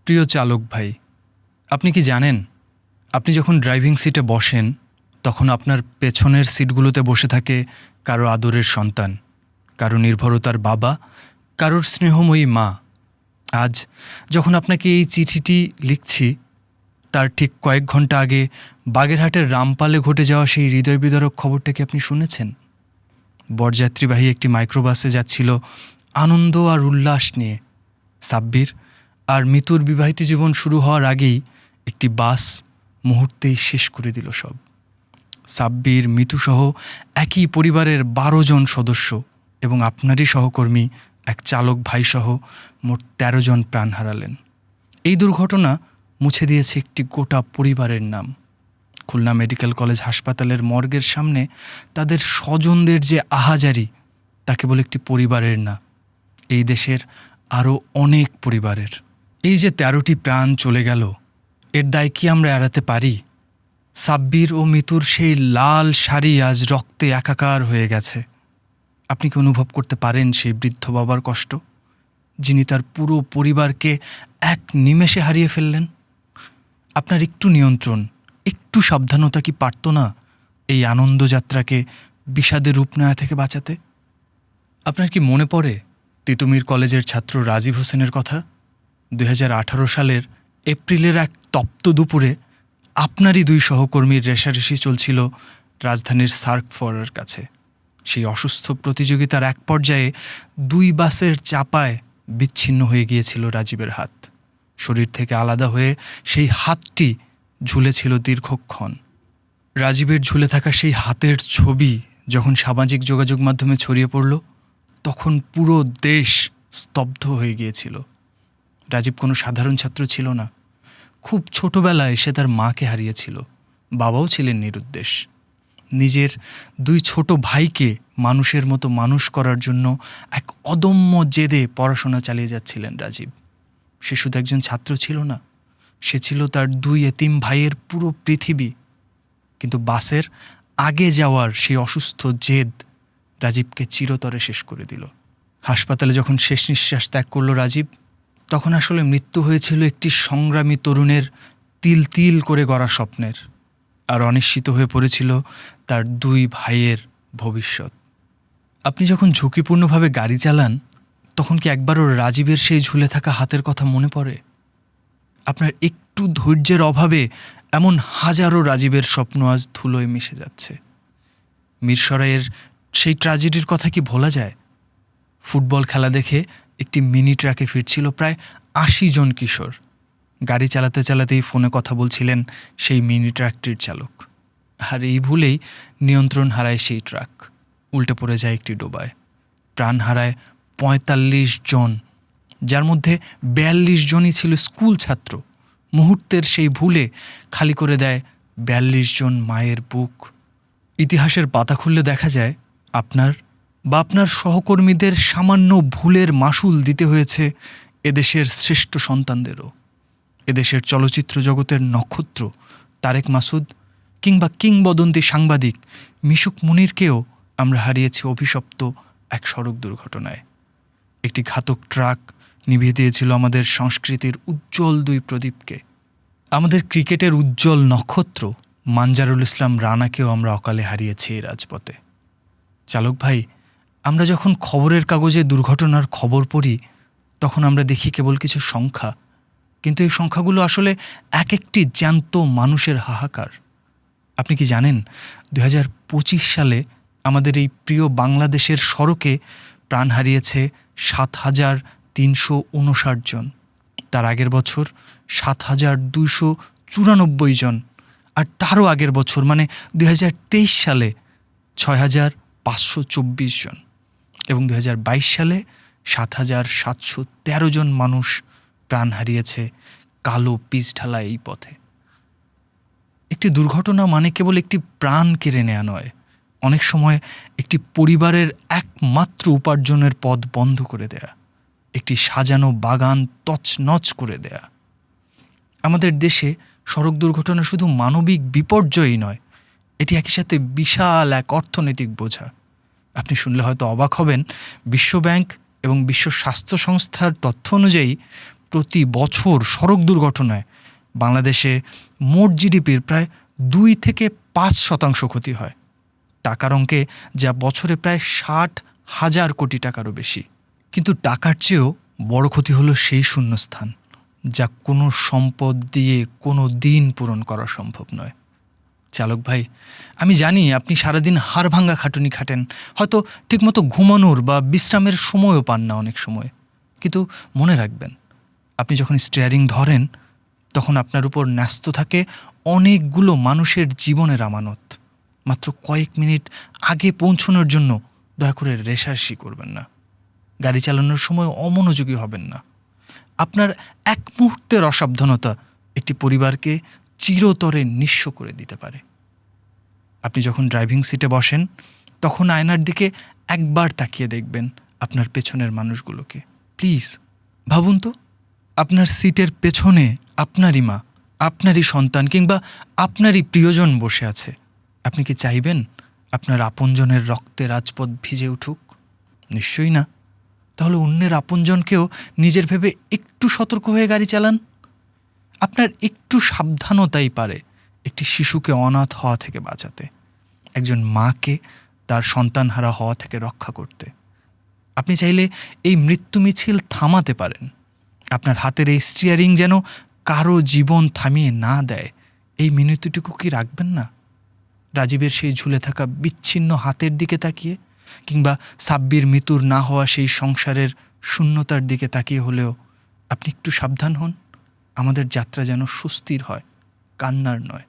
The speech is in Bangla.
প্রিয় চালক ভাই, আপনি কি জানেন আপনি যখন ড্রাইভিং সিটে বসেন তখন আপনার পেছনের সিটগুলোতে বসে থাকে কারো আদরের সন্তান, কারো নির্ভরতার বাবা, কারোর স্নেহময়ী মা। আজ যখন আপনাকে এই চিঠিটি লিখছি তার ঠিক কয়েক ঘন্টা আগে বাগেরহাটের রামপালে ঘটে যাওয়া সেই হৃদয় বিদারক খবরটা কি আপনি শুনেছেন? বরযাত্রীবাহী একটি মাইক্রোবাসে যাচ্ছিল আনন্দ আর উল্লাস নিয়ে। সাব্বির আর মিতুর বিবাহিত জীবন শুরু হওয়ার আগেই একটি বাস মুহূর্তেই শেষ করে দিল সব। সাব্বির, মিতুসহ একই পরিবারের 12 জন সদস্য এবং আপনারই সহকর্মী এক চালক ভাইসহ মোট 13 জন প্রাণ হারালেন। এই দুর্ঘটনা মুছে দিয়েছে একটি গোটা পরিবারের নাম। খুলনা মেডিকেল কলেজ হাসপাতালের মর্গের সামনে তাদের স্বজনদের যে আহাজারি, তা কেবল একটি পরিবারের না, এই দেশের আরও অনেক পরিবারের। এই যে 13টি প্রাণ চলে গেল, এর দায় কি আমরা এড়াতে পারি? সাব্বির ও মিতুর সেই লাল শাড়ি আজ রক্তে একাকার হয়ে গেছে। আপনি কি অনুভব করতে পারেন সেই বৃদ্ধ বাবার কষ্ট, যিনি তার পুরো পরিবারকে এক নিমেষে হারিয়ে ফেললেন? আপনার একটু নিয়ন্ত্রণ, একটু সাবধানতা কি পারত না এই আনন্দযাত্রাকে বিষাদের রূপ নেওয়া থেকে বাঁচাতে? আপনার কি মনে পড়ে তিতুমির কলেজের ছাত্র রাজীব হোসেনের কথা? 2018 সালের এপ্রিলের এক তপ্ত দুপুরে আপনারই 2 সহকর্মীর রেষারেষি চলছিল রাজধানীর সার্ক ফোয়ারের কাছে। সেই অসুস্থ প্রতিযোগিতার এক পর্যায়ে 2 বাসের চাপায় বিচ্ছিন্ন হয়ে গিয়েছিল রাজীবের হাত। শরীর থেকে আলাদা হয়ে সেই হাতটি ঝুলেছিল দীর্ঘক্ষণ। রাজীবের ঝুলে থাকা সেই হাতের ছবি যখন সামাজিক যোগাযোগ মাধ্যমে ছড়িয়ে পড়ল, তখন পুরো দেশ স্তব্ধ হয়ে গিয়েছিল। রাজীব কোনো সাধারণ ছাত্র ছিল না। খুব ছোটবেলায় সে তার মাকে হারিয়েছিল। বাবাও ছিলেন নিরুদ্দেশ। নিজের 2 ছোট ভাইকে মানুষের মতো মানুষ করার জন্য এক অদম্য জেদে পড়াশোনা চালিয়ে যাচ্ছিলেন রাজীব। সে শুধু একজন ছাত্র ছিল না, সে ছিল তার 2 এতিম ভাইয়ের পুরো পৃথিবী। কিন্তু বাসের আগে যাওয়ার সেই অসুস্থ জেদ রাজীবকে চিরতরে শেষ করে দিল। হাসপাতালে যখন শেষ নিঃশ্বাস ত্যাগ করল রাজীব, তখন আসলে মৃত্যু হয়েছিল একটি সংগ্রামী তরুণের তিল তিল করে গড়া স্বপ্নের। আর অনিশ্চিত হয়ে পড়েছিল তার 2 ভাইয়ের ভবিষ্যৎ। আপনি যখন ঝুঁকিপূর্ণভাবে গাড়ি চালান, তখন কি একবারও রাজীবের সেই ঝুলে থাকা হাতের কথা মনে পড়ে? আপনার একটু ধৈর্যের অভাবে এমন হাজারো রাজীবের স্বপ্ন আজ ধুলোয় মিশে যাচ্ছে। মিরসরাইয়ের সেই ট্র্যাজেডির কথা কি ভোলা যায়? ফুটবল খেলা দেখে একটি মিনি ট্রাকে ফিরছিল প্রায় 80 জন কিশোর। গাড়ি চালাতে চালাতেই ফোনে কথা বলছিলেন সেই মিনি ট্রাকটির চালক। আর এই ভুলেই নিয়ন্ত্রণ হারায় সেই ট্রাক, উল্টে পড়ে যায় একটি ডোবায়। প্রাণ হারায় 45 জন, যার মধ্যে 42 জনই ছিল স্কুল ছাত্র। মুহূর্তের সেই ভুলে খালি করে দেয় 42 জন মায়ের বুক। ইতিহাসের পাতা খুললে দেখা যায় আপনার বা আপনার সহকর্মীদের সামান্য ভুলের মাসুল দিতে হয়েছে এদেশের শ্রেষ্ঠ সন্তানদেরও। এদেশের চলচ্চিত্র জগতের নক্ষত্র তারেক মাসুদ কিংবা কিংবদন্তি সাংবাদিক মিশুক মুনিরকেও আমরা হারিয়েছি অভিশপ্ত এক সড়ক দুর্ঘটনায়। একটি ঘাতক ট্রাক নিভিয়ে দিয়েছিল আমাদের সংস্কৃতির উজ্জ্বল 2 প্রদীপকে। আমাদের ক্রিকেটের উজ্জ্বল নক্ষত্র মানজারুল ইসলাম রানাকেও আমরা অকালে হারিয়েছি এই রাজপথে। চালক ভাই, আমরা যখন খবরের কাগজে দুর্ঘটনার খবর পড়ি, তখন আমরা দেখি কেবল কিছু সংখ্যা, কিন্তু এই সংখ্যাগুলো আসলে এক একটি জ্যান্ত মানুষের হাহাকার। আপনি কি জানেন 2025 সালে আমাদের এই প্রিয় বাংলাদেশের সড়কে প্রাণ হারিয়েছে 7,359 জন। তার আগের বছর 7,294 জন। আর তারও আগের বছর মানে 2023 সালে 6,524 জন। এবং 2022 সালে 7,713 জন মানুষ প্রাণ হারিয়েছে কালো পিচঢালা এই পথে। একটি দুর্ঘটনা মানে কেবল একটি প্রাণ কেড়ে নেওয়া নয়, অনেক সময় একটি পরিবারের একমাত্র উপার্জনের পথ বন্ধ করে দেয়া, একটি সাজানো বাগান তছনছ করে দেয়া। আমাদের দেশে সড়ক দুর্ঘটনা শুধু মানবিক বিপর্যয়ই নয়, এটি একই সাথে বিশাল এক অর্থনৈতিক বোঝা। আপনি শুনলে হয়তো অবাক হবেন, বিশ্বব্যাংক এবং বিশ্ব স্বাস্থ্য সংস্থার তথ্য অনুযায়ী প্রতি বছর সড়ক দুর্ঘটনায় বাংলাদেশে মোট জিডিপির প্রায় 2 থেকে 5% ক্ষতি হয়, টাকার অঙ্কে যা বছরে প্রায় 60,000 কোটি টাকারও বেশি। কিন্তু টাকার চেয়েও বড় ক্ষতি হলো সেই শূন্যস্থান যা কোনো সম্পদ দিয়ে কোনো দিন পূরণ করা সম্ভব নয়। চালক ভাই, আমি জানি আপনি সারাদিন হাড়ভাঙ্গা খাটুনি খাটেন, হয়তো ঠিকমতো ঘুমানোর বা বিশ্রামের সময়ও পান না অনেক সময়। কিন্তু মনে রাখবেন, আপনি যখন স্টিয়ারিং ধরেন তখন আপনার উপর ন্যস্ত থাকে অনেকগুলো মানুষের জীবনের আমানত। মাত্র কয়েক মিনিট আগে পৌঁছানোর জন্য দয়া করে রেষারেষি করবেন না। গাড়ি চালানোর সময় অমনোযোগী হবেন না। আপনার এক মুহূর্তের অসাবধানতা একটি পরিবারকে চিরতরে নিঃস্ব করে দিতে পারে। আপনি যখন ড্রাইভিং সিটে বসেন তখন আয়নার দিকে একবার তাকিয়ে দেখবেন আপনার পেছনের মানুষগুলোকে। প্লিজ ভাবুন তো, আপনার সিটের পেছনে আপনারই মা, আপনারই সন্তান কিংবা আপনারই প্রিয়জন বসে আছে। আপনি কি চাইবেন আপনার আপনজনের রক্তে রাজপথ ভিজে উঠুক? নিশ্চয়ই না। তাহলে অন্যের আপনজনকেও নিজের ভেবে একটু সতর্ক হয়ে গাড়ি চালান। আপনার একটু সাবধানতাই পারে একটি শিশুকে অনাথ হওয়া থেকে বাঁচাতে, একজন মাকে তার সন্তানহারা হওয়া থেকে রক্ষা করতে। আপনি চাইলে এই মৃত্যু মিছিল থামাতে পারেন। আপনার হাতের এই স্টিয়ারিং যেন কারো জীবন থামিয়ে না দেয়, এই মিনতিটুকু কি রাখবেন না? রাজীবের সেই ঝুলে থাকা বিচ্ছিন্ন হাতের দিকে তাকিয়ে, কিংবা সাব্বির মৃত্যুর না হওয়া সেই সংসারের শূন্যতার দিকে তাকিয়ে হলেও আপনি একটু সাবধান হন। আমাদের যাত্রা যেন সুস্থির হয়, কান্নার নয়।